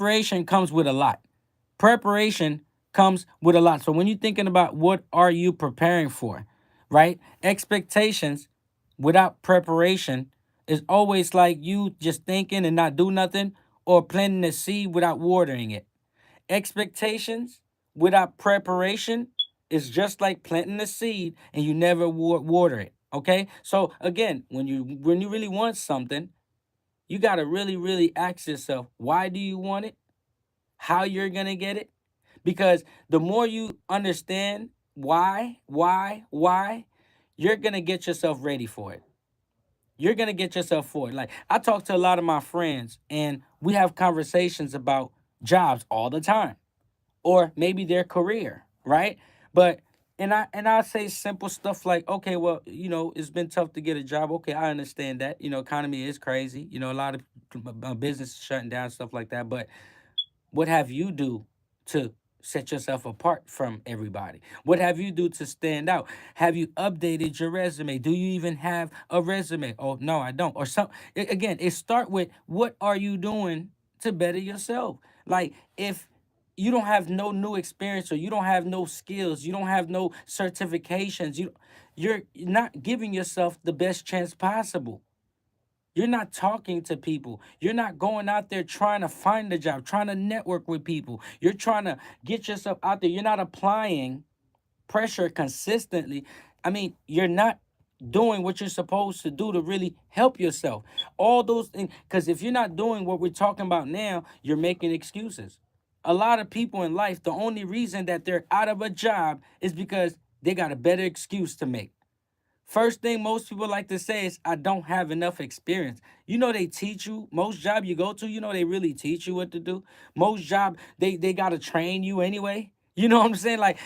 preparation comes with a lot. Preparation comes with a lot. So when you're thinking about what are you preparing for, right? Expectations without preparation is always like you just thinking and not do nothing, or planting a seed without watering it. Expectations without preparation is just like planting a seed and you never water it. Okay? So again, when you really want something, you got to really ask yourself, why do you want it? How you're going to get it? Because the more you understand why, you're going to get yourself ready for it. You're going to get yourself for it. Like, I talk to a lot of my friends and we have conversations about jobs all the time, or maybe their career, right? But and I say simple stuff like, okay, well, it's been tough to get a job. Okay, I understand that. Economy is crazy. A lot of business shutting down, stuff like that. But what have you do to set yourself apart from everybody? What have you do to stand out? Have you updated your resume? Do you even have a resume? Oh no, I don't. Or some again, it start with, what are you doing to better yourself? Like, if you don't have no new experience, or you don't have no skills, you don't have no certifications, you're not giving yourself the best chance possible. You're not talking to people. You're not going out there trying to find a job, trying to network with people. You're trying to get yourself out there. You're not applying pressure consistently. I mean, you're not doing what you're supposed to do to really help yourself. All those things, because if you're not doing what we're talking about now, you're making excuses. A lot of people in life, the only reason that they're out of a job is because they got a better excuse to make. First thing most people like to say is, I don't have enough experience. They teach you, most job you go to, they really teach you what to do. Most job, they got to train you anyway. You know what I'm saying? Like,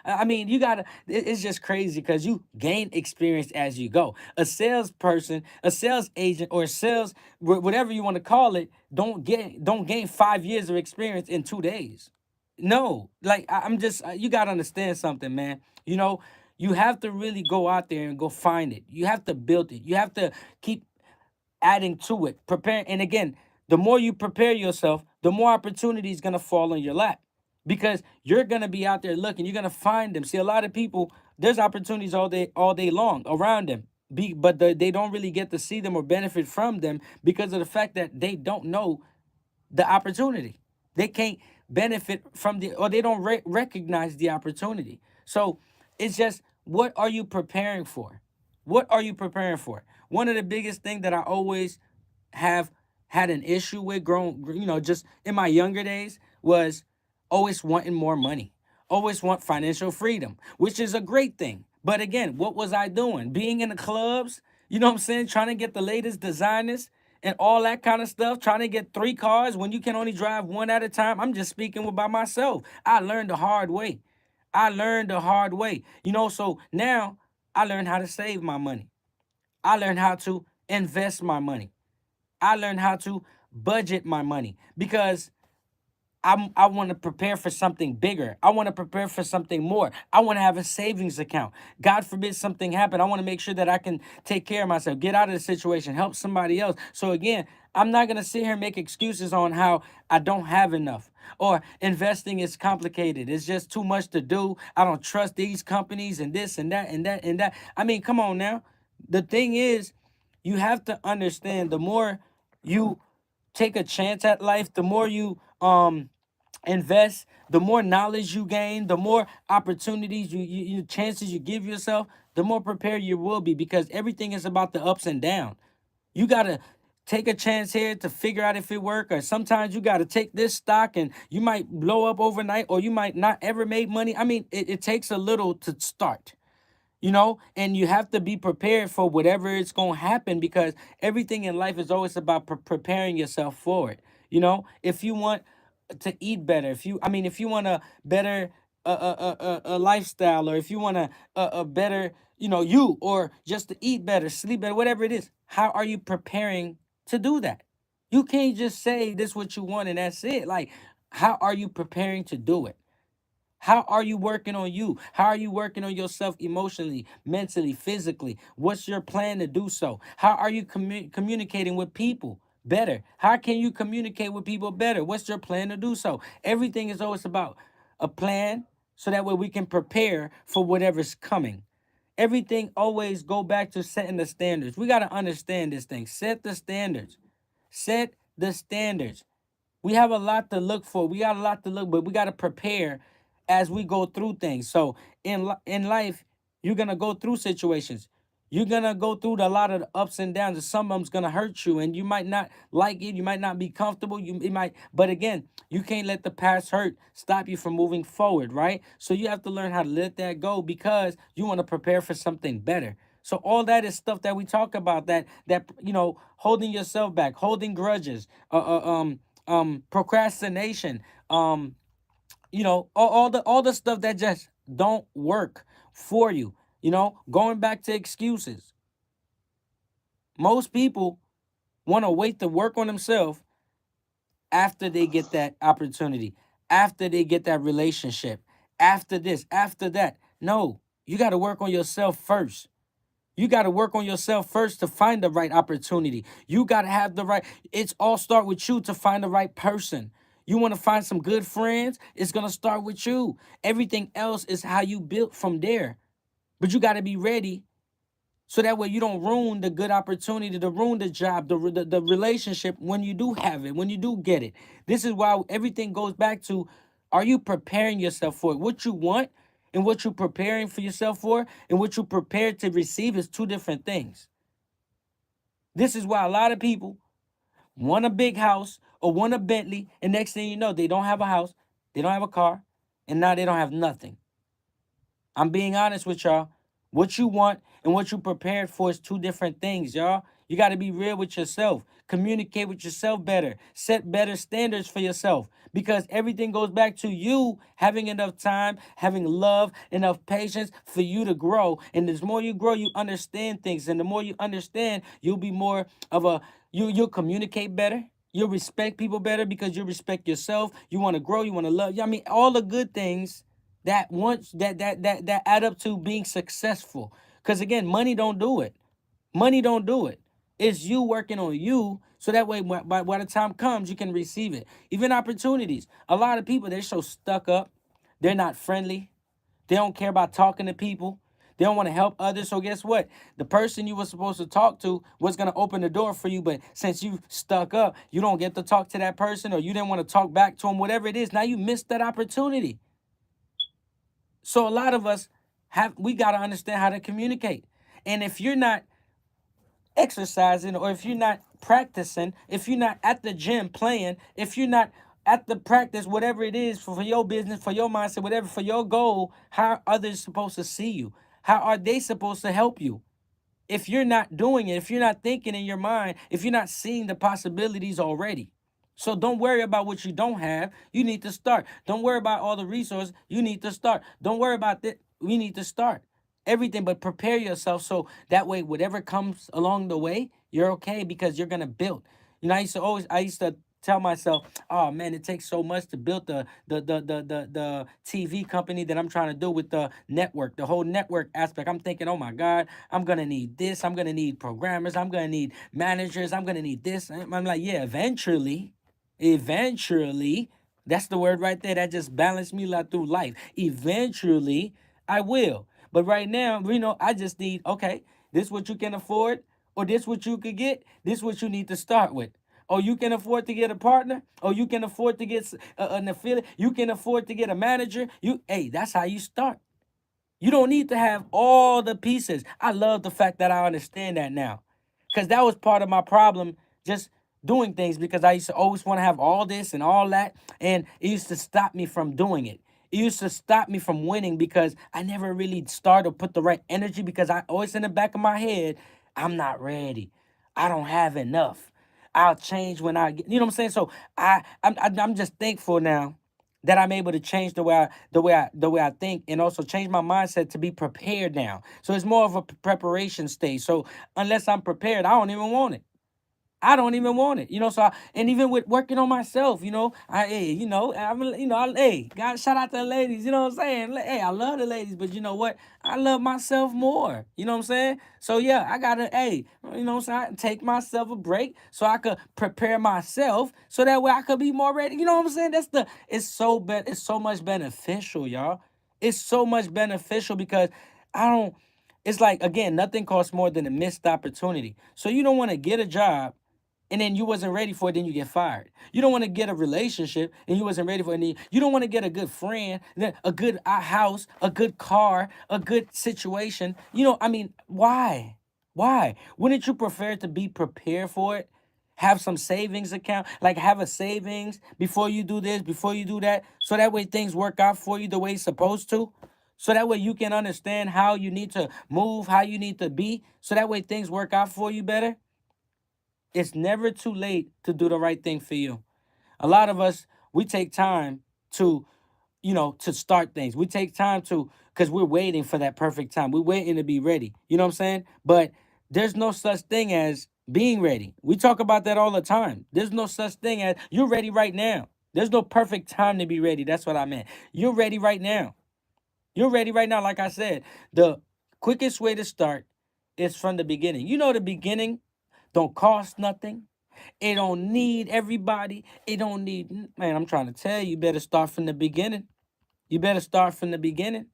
I mean, you got to, it's just crazy because you gain experience as you go. A salesperson, a sales agent, or a sales, whatever you want to call it, don't gain 5 years of experience in 2 days. No, like, I'm just, you got to understand something, man. You know, you have to really go out there and go find it. You have to build it. You have to keep adding to it, prepare. And again, the more you prepare yourself, the more opportunities gonna fall in your lap, because you're gonna be out there looking. You're gonna find them. See, a lot of people, there's opportunities all day long around them. But they don't really get to see them or benefit from them because of the fact that they don't know the opportunity. They can't benefit from or they don't recognize the opportunity. So it's just, what are you preparing for? What are you preparing for? One of the biggest thing that I always have had an issue with, just in my younger days, was always wanting more money, always want financial freedom, which is a great thing. But again, what was I doing? Being in the clubs, what I'm saying? Trying to get the latest designers and all that kind of stuff, trying to get three cars when you can only drive one at a time. I'm just speaking about myself. I learned the hard way. I learned the hard way. So now I learned how to save my money. I learned how to invest my money. I learned how to budget my money, because I want to prepare for something bigger. I want to prepare for something more. I want to have a savings account. God forbid something happen. I want to make sure that I can take care of myself, get out of the situation, help somebody else. So again, I'm not going to sit here and make excuses on how I don't have enough, or investing is complicated. It's just too much to do. I don't trust these companies and this and that and that and that. I mean, come on now. The thing is, you have to understand, the more you take a chance at life, the more you invest, the more knowledge you gain, the more opportunities chances you give yourself, the more prepared you will be, because everything is about the ups and downs. You got to take a chance here to figure out if it work, or sometimes you got to take this stock and you might blow up overnight, or you might not ever make money. I mean, it takes a little to start, and you have to be prepared for whatever is going to happen, because everything in life is always about preparing yourself for it. If you want to eat better, if you want a better a lifestyle, or if you want a better, you, or just to eat better, sleep better, whatever it is, how are you preparing to do that? You can't just say this what you want and that's it. Like, how are you preparing to do it? How are you working on you? How are you working on yourself emotionally, mentally, physically? What's your plan to do so? How are you communicating with people? better? How can you communicate with people better? What's your plan to do so? Everything is always about a plan so that way we can prepare for whatever's coming. Everything always go back to setting the standards. We got to understand this thing. Set the standards. Set the standards. We have a lot to look for. We got a lot to look, but we got to prepare as we go through things. So in life, you're gonna go through situations. You're gonna go through a lot of the ups and downs, and some of them's gonna hurt you, and you might not like it. You might not be comfortable. You it might, but again, you can't let the past hurt stop you from moving forward, right? So you have to learn how to let that go because you want to prepare for something better. So all that is stuff that we talk about that holding yourself back, holding grudges, procrastination, all the stuff that just don't work for you. Going back to excuses. Most people want to wait to work on themselves after they get that opportunity, after they get that relationship, after this, after that. No, you got to work on yourself first. You got to work on yourself first to find the right opportunity. You got to have the right, it's all start with you to find the right person. You want to find some good friends? It's going to start with you. Everything else is how you build from there. But you got to be ready so that way you don't ruin the good opportunity, to ruin the job, the relationship when you do have it, when you do get it. This is why everything goes back to, are you preparing yourself for it? What you want and what you're preparing for yourself for and what you're prepared to receive is two different things. This is why a lot of people want a big house or want a Bentley, and next thing you know, they don't have a house, they don't have a car, and now they don't have nothing. I'm being honest with y'all. What you want and what you prepared for is two different things, y'all. You got to be real with yourself. Communicate with yourself better. Set better standards for yourself because everything goes back to you having enough time, having love, enough patience for you to grow. And the more you grow, you understand things. And the more you understand, you'll be more of a you'll communicate better. You'll respect people better because you respect yourself. You want to grow, you want to love. I mean, all the good things that once that add up to being successful. Because again, money don't do it. Money don't do it. It's you working on you so that way by the time comes you can receive it. Even opportunities. A lot of people, they're so stuck up. They're not friendly. They don't care about talking to people. They don't want to help others. So guess what? The person you were supposed to talk to was going to open the door for you, but since you stuck up, you don't get to talk to that person or you didn't want to talk back to them, whatever it is. Now you missed that opportunity. So a lot of us we got to understand how to communicate. And if you're not exercising or if you're not practicing, if you're not at the gym playing, if you're not at the practice, whatever it is for your business, for your mindset, whatever, for your goal, how are others supposed to see you? How are they supposed to help you? If you're not doing it, if you're not thinking in your mind, if you're not seeing the possibilities already. So don't worry about what you don't have. You need to start. Don't worry about all the resources. You need to start. Don't worry about that. We need to start. Everything, but prepare yourself so that way, whatever comes along the way, you're okay because you're gonna build. I used to tell myself, oh man, it takes so much to build the TV company that I'm trying to do with the network, the whole network aspect. I'm thinking, oh my God, I'm gonna need this, I'm gonna need programmers, I'm gonna need managers, I'm gonna need this. I'm like, yeah, eventually, that's the word right there. That just balanced me like through life. Eventually, I will. But right now, I just need, okay, this what you can afford, or this what you could get, this what you need to start with. Or you can afford to get a partner, or you can afford to get an affiliate, you can afford to get a manager. Hey, that's how you start. You don't need to have all the pieces. I love the fact that I understand that now. Because that was part of my problem just doing things because I used to always want to have all this and all that. And it used to stop me from doing it. It used to stop me from winning because I never really started or put the right energy because I always in the back of my head, I'm not ready. I don't have enough. I'll change when I get, you know what I'm saying? So I'm just thankful now that I'm able to change the way I think and also change my mindset to be prepared now. So it's more of a preparation stage. So unless I'm prepared, I don't even want it. I don't even want it, So, and even with working on myself, hey, hey, God, shout out to the ladies, you know what I'm saying? Hey, I love the ladies, but you know what? I love myself more, you know what I'm saying? So yeah, I gotta, hey, take myself a break so I could prepare myself so that way I could be more ready. You know what I'm saying? It's so much beneficial, y'all. It's so much beneficial because I don't. It's like again, nothing costs more than a missed opportunity. So you don't want to get a job and then you wasn't ready for it, then you get fired. You don't want to get a relationship and you wasn't ready for it. And you don't want to get a good friend, then a good house, a good car, a good situation. I mean, why? Why? Wouldn't you prefer to be prepared for it? Have some savings account, like have a savings before you do this, before you do that, so that way things work out for you the way it's supposed to. So that way you can understand how you need to move, how you need to be, so that way things work out for you better. It's never too late to do the right thing for you. A lot of us, we take time to, to start things. We take time to, because we're waiting for that perfect time. We're waiting to be ready. You know what I'm saying? But there's no such thing as being ready. We talk about that all the time. There's no such thing as you're ready right now. There's no perfect time to be ready. That's what I meant. You're ready right now. You're ready right now. Like I said, the quickest way to start is from the beginning. The beginning don't cost nothing. It don't need everybody. It don't need, man, I'm trying to tell you, you better start from the beginning. You better start from the beginning.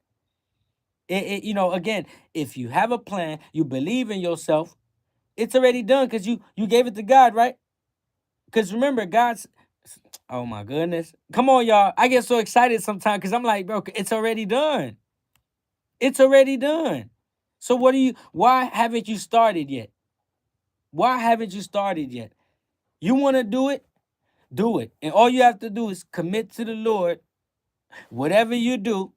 Again, if you have a plan, you believe in yourself, it's already done because you gave it to God, right? Because remember, God's, oh my goodness. Come on, y'all. I get so excited sometimes because I'm like, bro, it's already done. It's already done. So why haven't you started yet? Why haven't you started yet? You want to do it? Do it. And all you have to do is commit to the Lord, whatever you do,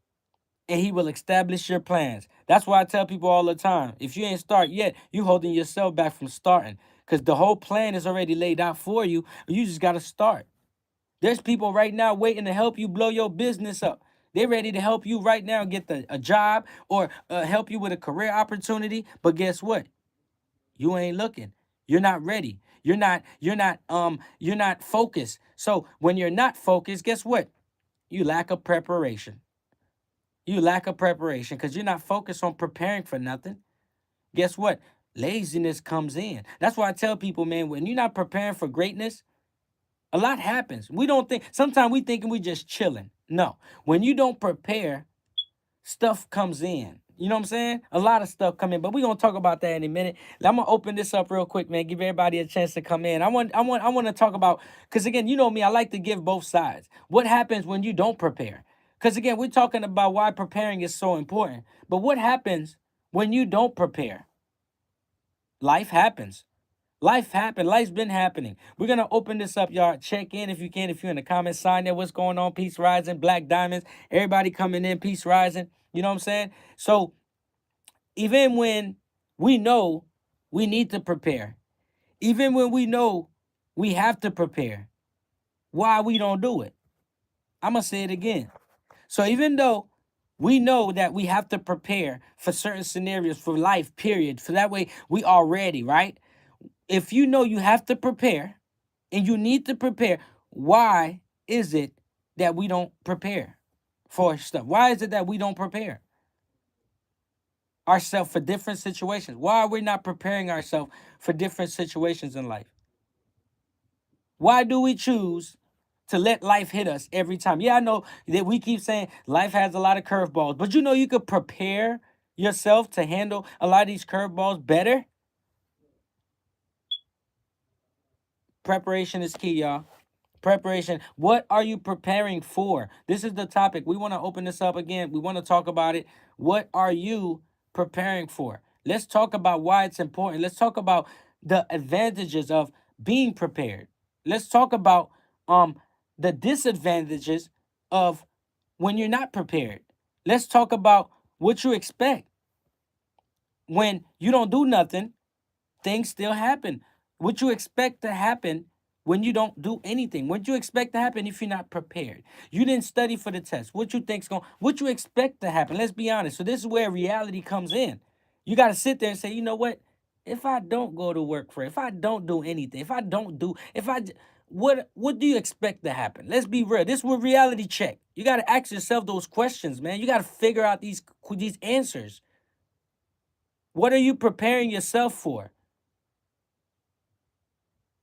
and He will establish your plans. That's why I tell people all the time, if you ain't start yet, you holding yourself back from starting. Because the whole plan is already laid out for you. You just gotta start. There's people right now waiting to help you blow your business up. They're ready to help you right now get a job or help you with a career opportunity. But guess what? You ain't looking. You're not ready. You're not focused. So when you're not focused, guess what? You lack of preparation. You lack of preparation because you're not focused on preparing for nothing. Guess what? Laziness comes in. That's why I tell people, man, when you're not preparing for greatness, a lot happens. We don't think, sometimes we thinking we just chilling. No. When you don't prepare, stuff comes in. You know what I'm saying? A lot of stuff come in, but we're gonna talk about that in a minute. I'm gonna open this up real quick, man. Give everybody a chance to come in. I want to talk about, because again, you know me, I like to give both sides. What happens when you don't prepare? Because again, we're talking about why preparing is so important. But what happens when you don't prepare? Life happens. Life happened. Life's been happening. We're gonna open this up, y'all. Check in if you can. If you're in the comments, sign there. What's going on? Peace rising. Black diamonds. Everybody coming in. Peace rising. You know what I'm saying? So even when we know we need to prepare, even when we know we have to prepare, why we don't do it? I'm gonna say it again. So even though we know that we have to prepare for certain scenarios for life, period, for that way we are ready, right? If you know you have to prepare and you need to prepare, why is it that we don't prepare for stuff? Why is it that we don't prepare ourselves for different situations? Why are we not preparing ourselves for different situations in life? Why do we choose to let life hit us every time? Yeah, I know that we keep saying life has a lot of curveballs, but you could prepare yourself to handle a lot of these curveballs better. Preparation is key, y'all. Preparation. What are you preparing for? This is the topic. We want to open this up again. We want to talk about it. What are you preparing for? Let's talk about why it's important. Let's talk about the advantages of being prepared. Let's talk about the disadvantages of when you're not prepared. Let's talk about what you expect when you don't do nothing, things still happen. What you expect to happen when you don't do anything? What you expect to happen if you're not prepared? You didn't study for the test. What you expect to happen? Let's be honest. So this is where reality comes in. You got to sit there and say, you know what? If I don't go to work for it, if I don't do anything, if I don't do, if I, what do you expect to happen? Let's be real. This is what reality check. You got to ask yourself those questions, man. You got to figure out these answers. What are you preparing yourself for?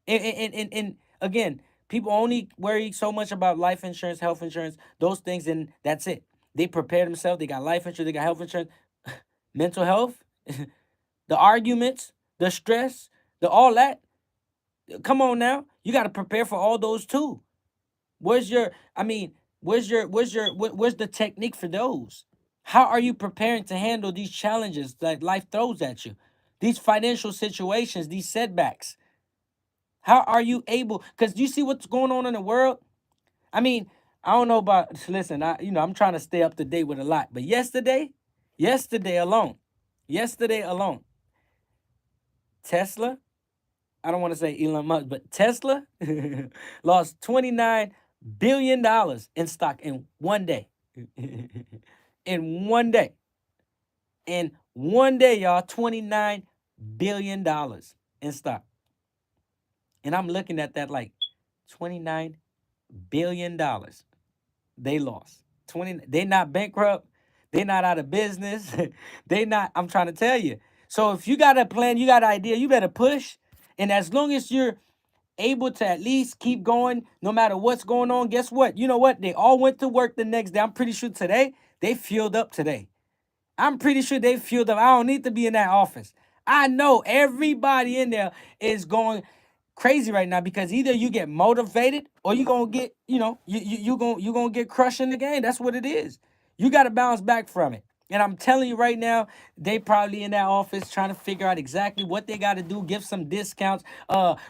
And again, people only worry so much about life insurance, health insurance, those things, and that's it. They prepare themselves. They got life insurance. They got health insurance, mental health, the arguments, the stress, the all that. Come on now, you got to prepare for all those too. Where's your? I mean, where's the technique for those? How are you preparing to handle these challenges that life throws at you? These financial situations, these setbacks. How are you able? Because you see what's going on in the world. I mean, I don't know about. Listen, I'm trying to stay up to date with a lot. But yesterday alone, yesterday alone, Tesla. I don't want to say Elon Musk, but Tesla lost $29 billion in stock in one day. In one day. In one day, y'all, $29 billion in stock. And I'm looking at that like $29 billion they lost. 20, they not bankrupt, they not out of business. They not, I'm trying to tell you. So if you got a plan, you got an idea, you better push. And as long as you're able to at least keep going no matter what's going on, guess what? You know what? They all went to work the next day. I'm pretty sure today they fueled up today. I'm pretty sure they fueled up. I don't need to be in that office. I know everybody in there is going crazy right now because either you get motivated or you gonna get, you gonna get crushed in the game. That's what it is. You gotta bounce back from it. And I'm telling you right now, they probably in that office trying to figure out exactly what they gotta do, give some discounts,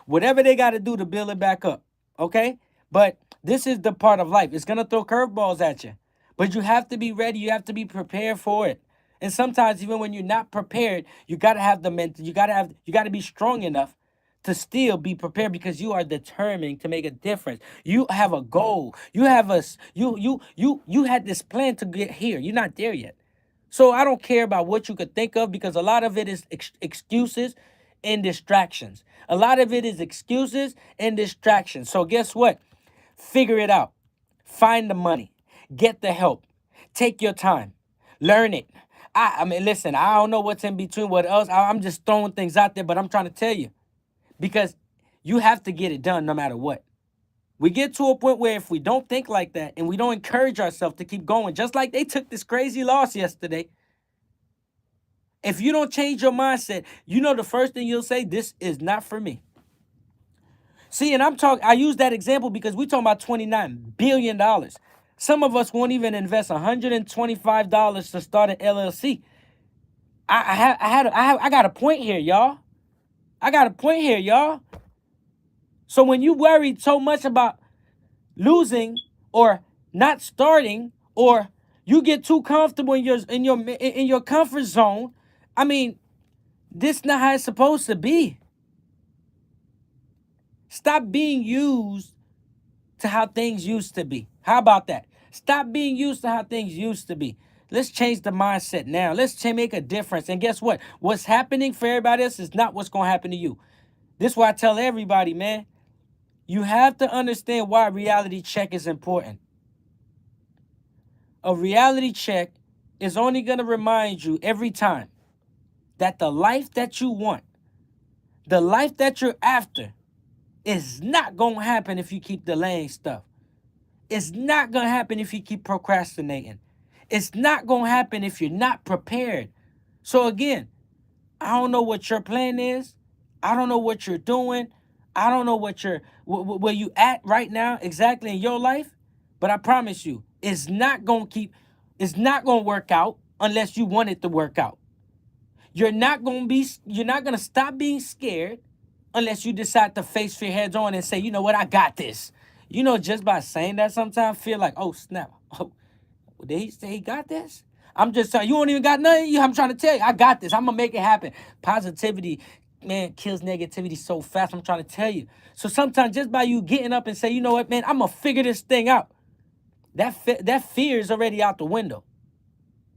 whatever they gotta do to build it back up. Okay? But this is the part of life. It's gonna throw curveballs at you. But you have to be ready, you have to be prepared for it. And sometimes even when you're not prepared, you gotta have the mental, you gotta be strong enough to still be prepared because you are determined to make a difference. You have a goal. You have you had this plan to get here. You're not there yet. So I don't care about what you could think of because a lot of it is excuses and distractions. A lot of it is excuses and distractions. So guess what? Figure it out. Find the money. Get the help. Take your time. Learn it. I mean, listen, I don't know what's in between what else. I'm just throwing things out there, but I'm trying to tell you because you have to get it done no matter what. We get to a point where if we don't think like that and we don't encourage ourselves to keep going, just like they took this crazy loss yesterday, if you don't change your mindset, you know the first thing you'll say, this is not for me. See, and I use that example because we're talking about $29 billion. Some of us won't even invest $125 to start an LLC. I got a point here, y'all. I got a point here, y'all. So when you worry so much about losing or not starting, or you get too comfortable in your comfort zone, I mean, this not how it's supposed to be. Stop being used to how things used to be. How about that? Stop being used to how things used to be. Let's change the mindset now. Let's make a difference. And guess what? What's happening for everybody else is not what's going to happen to you. This is why I tell everybody, man, you have to understand why reality check is important. A reality check is only going to remind you every time that the life that you want, the life that you're after, is not going to happen if you keep delaying stuff. It's not going to happen if you keep procrastinating. It's not going to happen if you're not prepared. So again, I don't know what your plan is. I don't know what you're doing. I don't know where you at right now exactly in your life. But I promise you, it's not going to work out unless you want it to work out. You're not going to stop being scared unless you decide to face fear heads on and say, you know what, I got this. Just by saying that sometimes feel like, oh snap. Oh, did he say he got this? I'm just telling you, don't even got nothing. I'm trying to tell you, I got this. I'm gonna make it happen. Positivity, man, kills negativity so fast. I'm trying to tell you. So sometimes just by you getting up and say, you know what, man, I'm gonna figure this thing out. That fear is already out the window.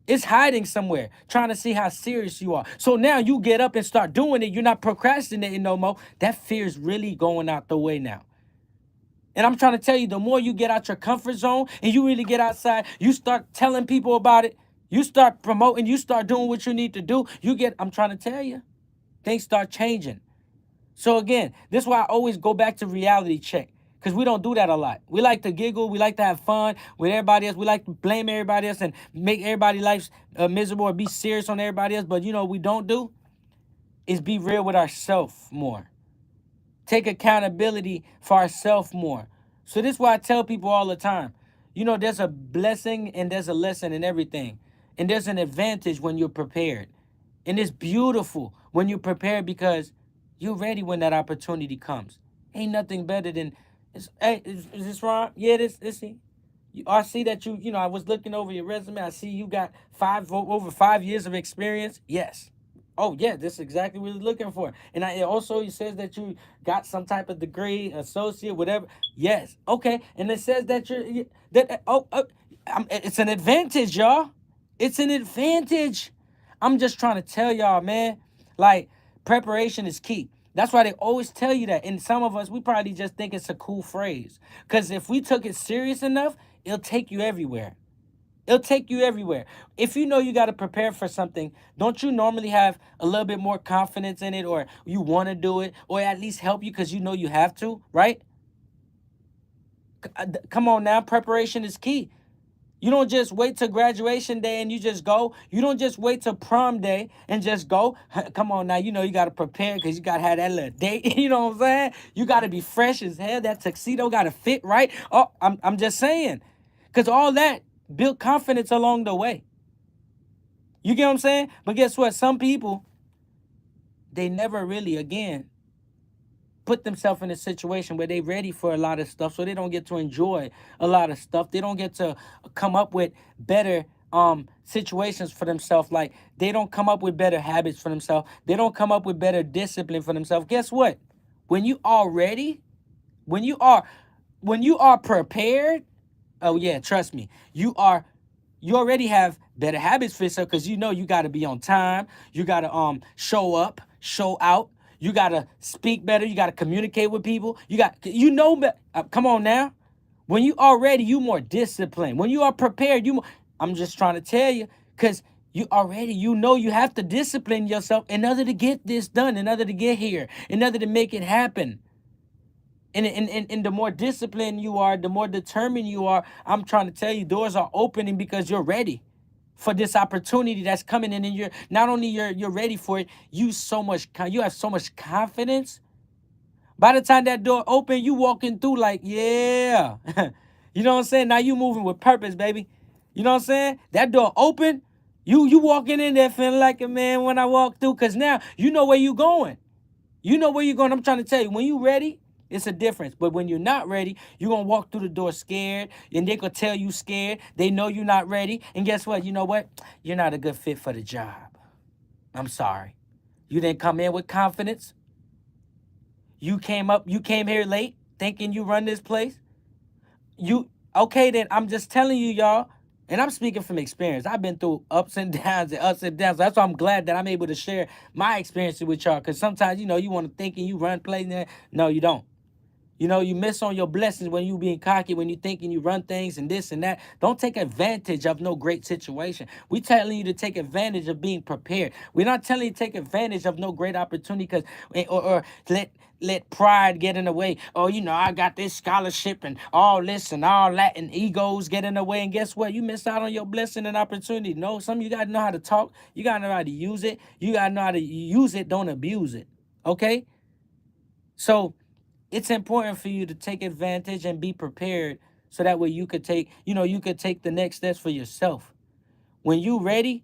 It's hiding somewhere, trying to see how serious you are. So now you get up and start doing it. You're not procrastinating no more. That fear's really going out the way now. And I'm trying to tell you, the more you get out your comfort zone and you really get outside, you start telling people about it, you start promoting, you start doing what you need to do, I'm trying to tell you, things start changing. So again, this is why I always go back to reality check. Because we don't do that a lot. We like to giggle. We like to have fun with everybody else. We like to blame everybody else and make everybody's life miserable or be serious on everybody else. But you know what we don't do is be real with ourselves more. Take accountability for ourselves more. So this is why I tell people all the time. You know, there's a blessing and there's a lesson in everything. And there's an advantage when you're prepared. And it's beautiful when you're prepared because you're ready when that opportunity comes. Ain't nothing better than hey, is this wrong? Yeah, this I see that I was looking over your resume. I see you got over 5 years of experience. Yes. Oh yeah, this is exactly what we're looking for. And it also it says that you got some type of degree, associate, whatever. Yes. Okay. And it says that it's an advantage, y'all. It's an advantage. I'm just trying to tell y'all, man. Like preparation is key. That's why they always tell you that. And some of us, we probably just think it's a cool phrase. Because if we took it serious enough, it'll take you everywhere. It'll take you everywhere. If you know you got to prepare for something, don't you normally have a little bit more confidence in it, or you want to do it, or at least help you because you know you have to, right? Come on now, preparation is key. You don't just wait till graduation day and you just go. You don't just wait till prom day and just go. Come on now, you got to prepare because you got to have that little date. You know what I'm saying? You got to be fresh as hell. That tuxedo got to fit right. Oh, I'm just saying. Because all that built confidence along the way. You get what I'm saying? But guess what? Some people, they never really, again, put themselves in a situation where they ready for a lot of stuff, so they don't get to enjoy a lot of stuff. They don't get to come up with better situations for themselves. Like they don't come up with better habits for themselves. They don't come up with better discipline for themselves. Guess what? When you are ready, when you are when you are prepared, oh yeah, trust me, you already have better habits for yourself because you know you got to be on time. You got to show up, show out. You got to speak better. You got to communicate with people. Come on now. When you are ready, you more disciplined. When you are prepared, I'm just trying to tell you because you know you have to discipline yourself in order to get this done, in order to get here, in order to make it happen. And the more disciplined you are, the more determined you are, I'm trying to tell you, doors are opening because you're ready for this opportunity that's coming in, and you're not only you're ready for it, you have so much confidence. By the time that door open, you walking through like, yeah. You know what I'm saying? Now you moving with purpose, baby. You know what I'm saying? That door open, you walking in there feeling like a man when I walk through, because now you know where you going. You know where you're going. I'm trying to tell you, when you ready, it's a difference. But when you're not ready, you're going to walk through the door scared, and they going to tell you scared. They know you're not ready. And guess what? You know what? You're not a good fit for the job. I'm sorry. You didn't come in with confidence. You came here late thinking you run this place. Okay, then I'm just telling you, y'all, and I'm speaking from experience. I've been through ups and downs and ups and downs. That's why I'm glad that I'm able to share my experiences with y'all. Because sometimes, you want to think and you run plays. No, you don't. You miss on your blessings when you being cocky, when you thinking you run things and this and that. Don't take advantage of no great situation. We telling you to take advantage of being prepared. We're not telling you to take advantage of no great opportunity because or let pride get in the way. Oh, I got this scholarship and all this and all that, and egos get in the way. And guess what? You miss out on your blessing and opportunity. No, some of you gotta know how to talk. You gotta know how to use it. You gotta know how to use it, don't abuse it. Okay? So it's important for you to take advantage and be prepared so that way you could take the next steps for yourself. When you ready,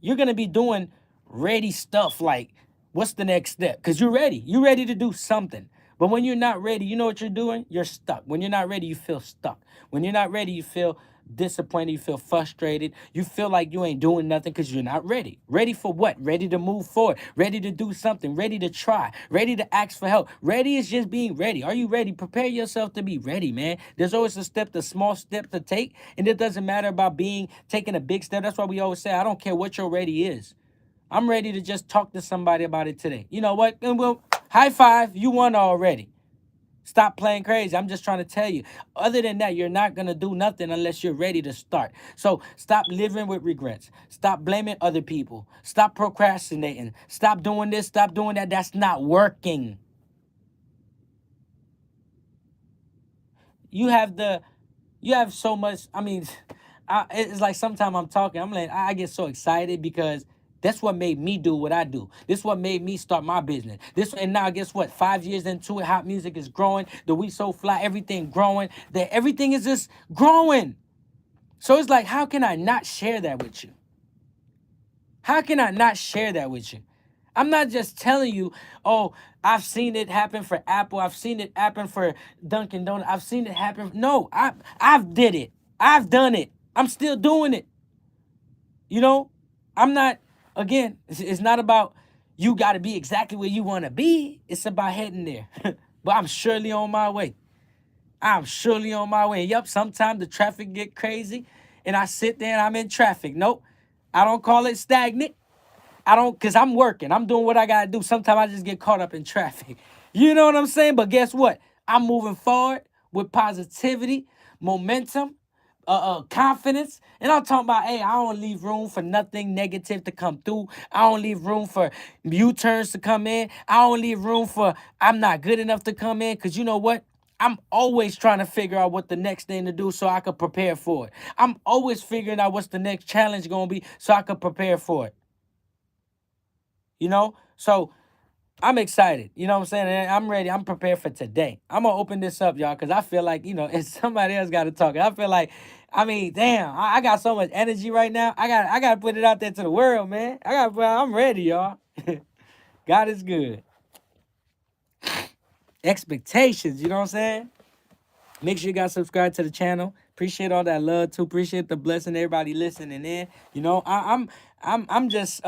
you're going to be doing ready stuff like what's the next step? Cuz you're ready. You're ready to do something. But when you're not ready, you know what you're doing? You're stuck. When you're not ready, you feel stuck. When you're not ready, you feel disappointed, you feel frustrated, you feel like you ain't doing nothing because you're not ready. Ready for what? Ready to move forward, ready to do something, ready to try, ready to ask for help. Ready is just being ready. Are you ready? Prepare yourself to be ready, man. There's always a step, the small step to take, and it doesn't matter about being taking a big step. That's why we always say, I don't care what your ready is. I'm ready to just talk to somebody about it today. You know what? And well, high five, you won already. Stop playing crazy. I'm just trying to tell you. Other than that, you're not going to do nothing unless you're ready to start. So stop living with regrets. Stop blaming other people. Stop procrastinating. Stop doing this. Stop doing that. That's not working. You have the, you have so much. I mean, it's like sometimes I'm talking, I'm like, I get so excited because that's what made me do what I do. This what made me start my business. This, and now guess what? 5 years into it, hot music is growing. The We So Fly, everything growing. That everything is just growing. So it's like, how can I not share that with you? How can I not share that with you? I'm not just telling you, oh, I've seen it happen for Apple. I've seen it happen for Dunkin' Donuts. I've seen it happen. No, I've did it. I've done it. I'm still doing it. You know, I'm not, again, it's not about you got to be exactly where you want to be. It's about heading there. But I'm surely on my way. I'm surely on my way. Yup, sometimes the traffic get crazy and I sit there and I'm in traffic. Nope, I don't call it stagnant. I don't, cause I'm working. I'm doing what I gotta do. Sometimes I just get caught up in traffic. You know what I'm saying? But guess what? I'm moving forward with positivity, momentum, confidence. And I'm talking about, hey, I don't leave room for nothing negative to come through. I don't leave room for U-turns to come in. I don't leave room for I'm not good enough to come in. Cause you know what? I'm always trying to figure out what the next thing to do so I could prepare for it. I'm always figuring out what's the next challenge gonna be so I could prepare for it. You know? So I'm excited. You know what I'm saying? And I'm ready. I'm prepared for today. I'm gonna open this up, y'all, because I feel like, if somebody else gotta talk. I feel like, I mean, damn, I got so much energy right now. I gotta put it out there to the world, man. I'm ready, y'all. God is good. Expectations, you know what I'm saying? Make sure you guys subscribe to the channel. Appreciate all that love too. Appreciate the blessing, everybody listening in. I'm just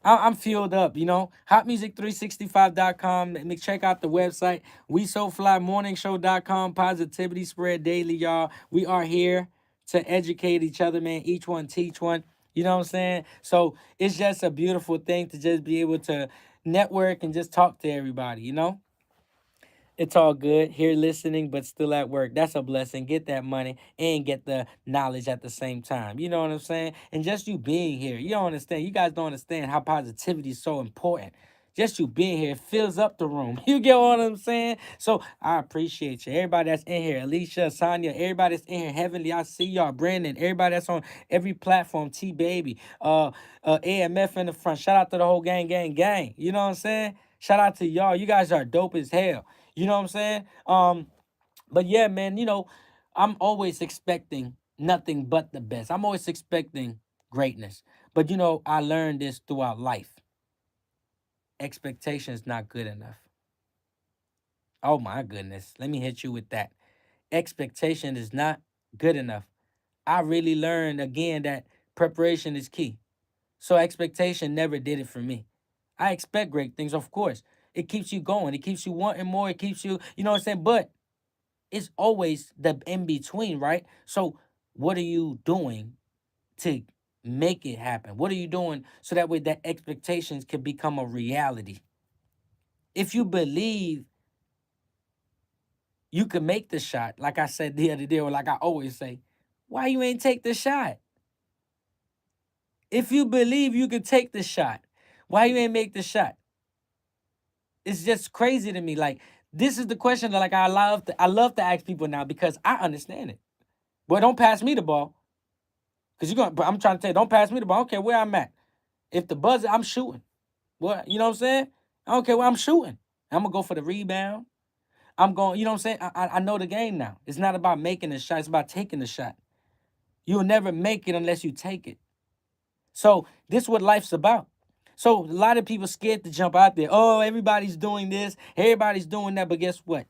I'm fueled up, Hotmusic365.com. Check out the website. We So Fly Morningshow.com. Positivity spread daily, y'all. We are here to educate each other, man. Each one teach one. You know what I'm saying? So it's just a beautiful thing to just be able to network and just talk to everybody. It's all good here listening, but still at work. That's a blessing. Get that money and get the knowledge at the same time. You know what I'm saying? And just you being here, you don't understand. You guys don't understand how positivity is so important. Just you being here fills up the room. You get what I'm saying? So I appreciate you. Everybody that's in here, Alicia, Sonia, everybody that's in here, Heavenly, I see y'all, Brandon, everybody that's on every platform, T Baby, AMF in the front. Shout out to the whole gang, gang, gang. You know what I'm saying? Shout out to y'all. You guys are dope as hell. You know what I'm saying? But yeah, man, I'm always expecting nothing but the best. I'm always expecting greatness. But I learned this throughout life. Expectation is not good enough. Oh my goodness. Let me hit you with that. Expectation is not good enough. I really learned again that preparation is key. So expectation never did it for me. I expect great things, of course. It keeps you going. It keeps you wanting more. It keeps you, you know what I'm saying? But it's always the in between, right? So what are you doing to make it happen? What are you doing so that way that expectations can become a reality? If you believe you can make the shot, like I said the other day, or like I always say, why you ain't take the shot? If you believe you can take the shot, why you ain't make the shot? It's just crazy to me. Like, this is the question that, like, I love to ask people now because I understand it. Boy, don't pass me the ball. Cause but I'm trying to tell you, don't pass me the ball. I don't care where I'm at. If the buzzer, I'm shooting. What, you know what I'm saying? I don't care where I'm shooting. I'm gonna go for the rebound. I'm going, you know what I'm saying? I know the game now. It's not about making the shot, it's about taking the shot. You'll never make it unless you take it. So this is what life's about. So a lot of people scared to jump out there. Oh, everybody's doing this, everybody's doing that. But guess what?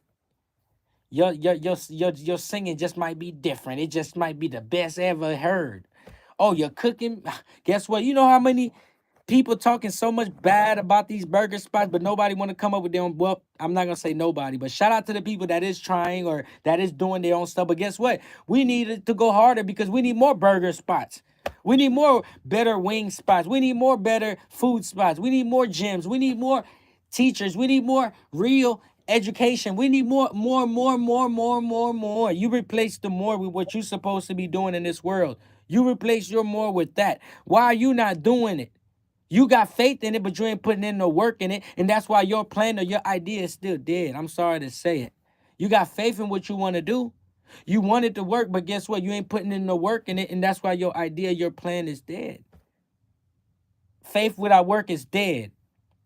Your singing just might be different. It just might be the best ever heard. Oh, you're cooking. Guess what? You know how many people talking so much bad about these burger spots, but nobody want to come up with their own. Well, I'm not gonna say nobody, but shout out to the people that is trying or that is doing their own stuff. But guess what? We need it to go harder because we need more burger spots. We need more better wing spots. We need more better food spots. We need more gyms. We need more teachers. We need more real education. We need more. You replace the more with what you're supposed to be doing in this world. You replace your more with that. Why are you not doing it? You got faith in it, but you ain't putting in no work in it. And that's why your plan or your idea is still dead. I'm sorry to say it. You got faith in what you want to do. You want it to work, but guess what? You ain't putting in no work in it. And that's why your idea, your plan is dead. Faith without work is dead.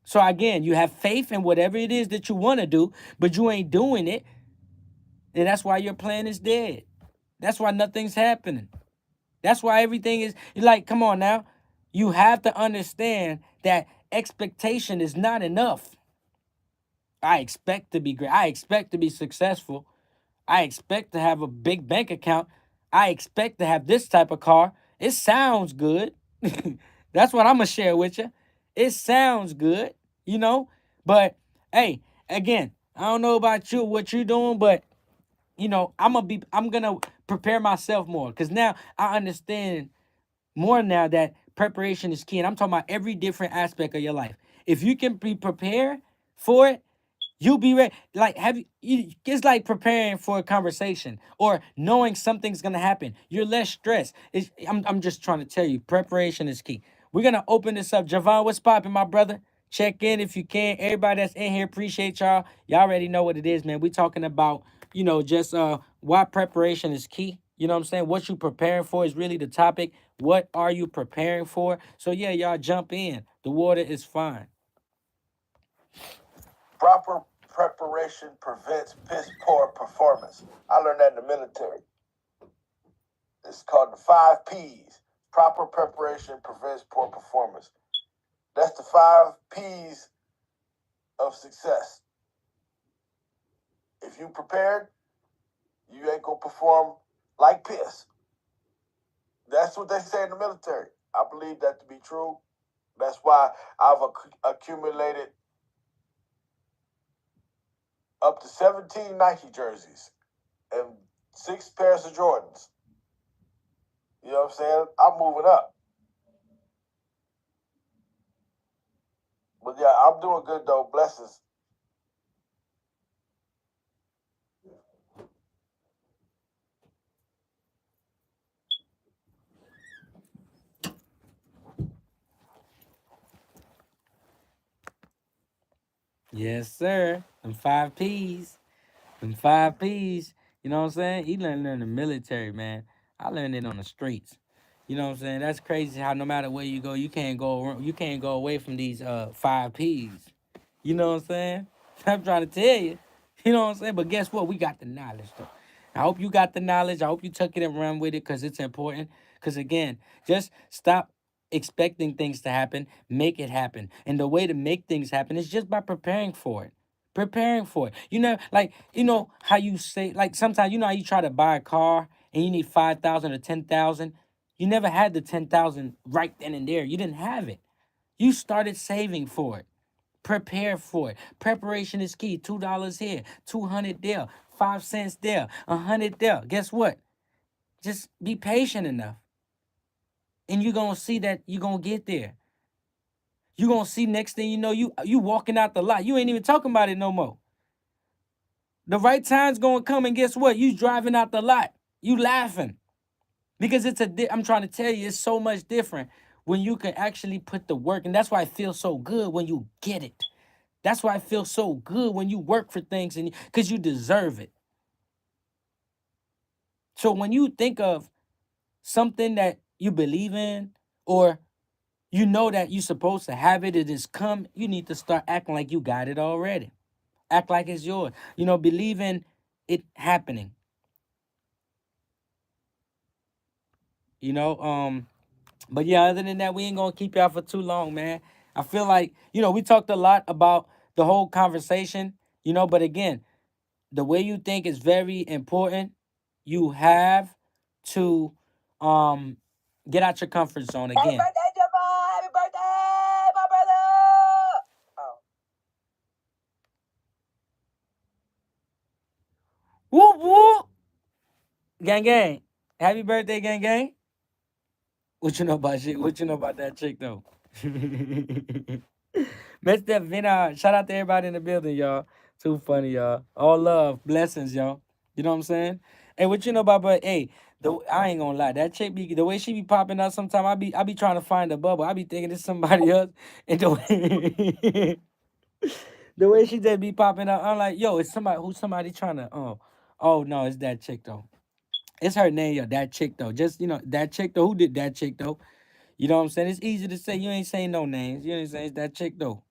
So again, you have faith in whatever it is that you want to do, but you ain't doing it. And that's why your plan is dead. That's why nothing's happening. That's why everything is like, come on now. You have to understand that expectation is not enough. I expect to be great. I expect to be successful. I expect to have a big bank account. I expect to have this type of car. It sounds good. That's what I'm going to share with you. It sounds good, you know? But hey, again, I don't know about you, what you're doing, but I'm going to prepare myself more cuz now I understand more now that preparation is key. And I'm talking about every different aspect of your life. If you can be prepared for it, you'll be ready. Like it's like preparing for a conversation or knowing something's gonna happen. You're less stressed. I'm just trying to tell you, preparation is key. We're gonna open this up. Javon, what's popping, my brother? Check in if you can. Everybody that's in here, appreciate y'all. Y'all already know what it is, man. We talking about, just why preparation is key. You know what I'm saying? What you preparing for is really the topic. What are you preparing for? So yeah, y'all jump in. The water is fine. Proper preparation prevents piss poor performance. I learned that in the military. It's called the 5 P's. Proper preparation prevents poor performance. That's the 5 P's of success. If you prepared, you ain't gonna perform like piss. That's what they say in the military. I believe that to be true. That's why I've accumulated up to 17 Nike jerseys and 6 pairs of Jordans. You know what I'm saying? I'm moving up. But yeah, I'm doing good though. Blessings. Yes, sir. Them 5 P's. Them 5 P's. You know what I'm saying? He learned it in the military, man. I learned it on the streets. You know what I'm saying? That's crazy how no matter where you go, you can't go away from these 5 P's. You know what I'm saying? I'm trying to tell you. You know what I'm saying? But guess what? We got the knowledge though. I hope you got the knowledge. I hope you took it and run with it because it's important. Because again, just stop expecting things to happen. Make it happen. And the way to make things happen is just by preparing for it. Preparing for it. How you say, like sometimes how you try to buy a car and you need 5,000 or 10,000. You never had the 10,000 right then and there. You didn't have it. You started saving for it. Prepare for it. Preparation is key. $2 here, 200 there, 5 cents there, 100 there. Guess what? Just be patient enough. And you're gonna see that you're gonna get there. You're gonna see next thing you know, you walking out the lot. You ain't even talking about it no more. The right time's gonna come, and guess what? You driving out the lot. You laughing. Because I'm trying to tell you, it's so much different when you can actually put the work. And that's why it feels so good when you get it. That's why it feels so good when you work for things and because you deserve it. So when you think of something that you believe in or you know that you're supposed to have it, it is come, you need to start acting like you got it already. Act like it's yours. Believe in it happening. You know, but yeah, other than that, we ain't gonna keep y'all for too long, man. I feel like, we talked a lot about the whole conversation, but again, the way you think is very important. You have to um get out your comfort zone Happy again. birthday, Javon! Happy birthday, my brother! Oh. Whoop whoop. Gang gang. Happy birthday, gang gang. What you know about shit? What you know about that chick though? Mr. Vina, shout out to everybody in the building, y'all. Too funny, y'all. All love, blessings, y'all. You know what I'm saying? Hey, what you know about? But hey, I ain't gonna lie. That chick be the way she be popping out. Sometimes I be trying to find a bubble. I be thinking it's somebody else, and the way, the way she just be popping out, I'm like, yo, it's somebody trying to. Oh no, it's that chick though. It's her name, yo. That chick though. Just that chick though. Who did that chick though? You know what I'm saying? It's easy to say. You ain't saying no names. You ain't saying it's that chick though.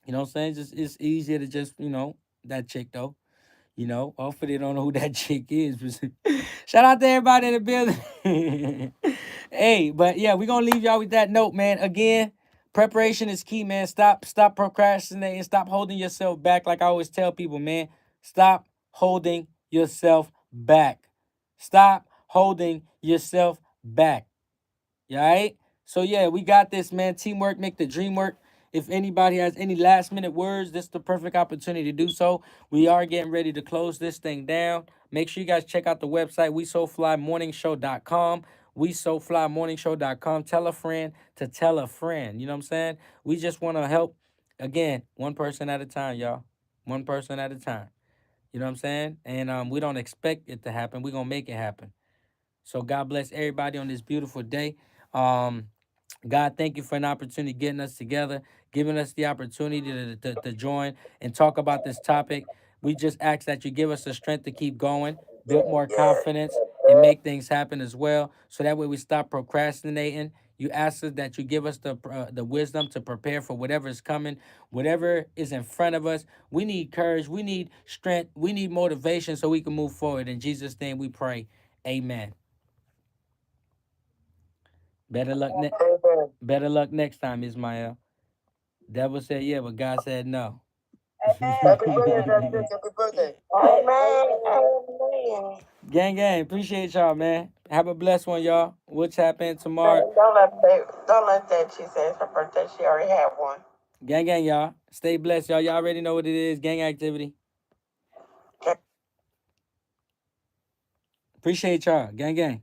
You know what I'm saying? It's easier to just that chick though. Hopefully they don't know who that chick is. But shout out to everybody in the building. Hey, but yeah, we're gonna leave y'all with that note, man. Again, preparation is key, man. Stop procrastinating. Stop holding yourself back. Like I always tell people, man. Stop holding yourself back. Stop holding yourself back. Yeah, all right? So yeah, we got this, man. Teamwork make the dream work. If anybody has any last minute words, this is the perfect opportunity to do so. We are getting ready to close this thing down. Make sure you guys check out the website, WeSoFlyMorningShow.com. WeSoFlyMorningShow.com. Tell a friend to tell a friend. You know what I'm saying? We just want to help, again, one person at a time, y'all. One person at a time. You know what I'm saying? And we don't expect it to happen. We're gonna make it happen. So God bless everybody on this beautiful day. Um, God, thank you for an opportunity getting us together, giving us the opportunity to join and talk about this topic. We just ask that you give us the strength to keep going, build more confidence, and make things happen as well. So that way we stop procrastinating. You ask us that you give us the wisdom to prepare for whatever is coming, whatever is in front of us. We need courage, we need strength, we need motivation so we can move forward. In Jesus' name we pray. Amen. Better luck, better luck next time, Ismael. Devil said yeah, but God said no. Happy birthday, Justice. Happy birthday. Amen. Amen. Gang, gang. Appreciate y'all, man. Have a blessed one, y'all. We'll tap in tomorrow. Don't let that she says her birthday. She already had one. Gang, gang, y'all. Stay blessed, y'all. Y'all already know what it is. Gang activity. Appreciate y'all. Gang, gang.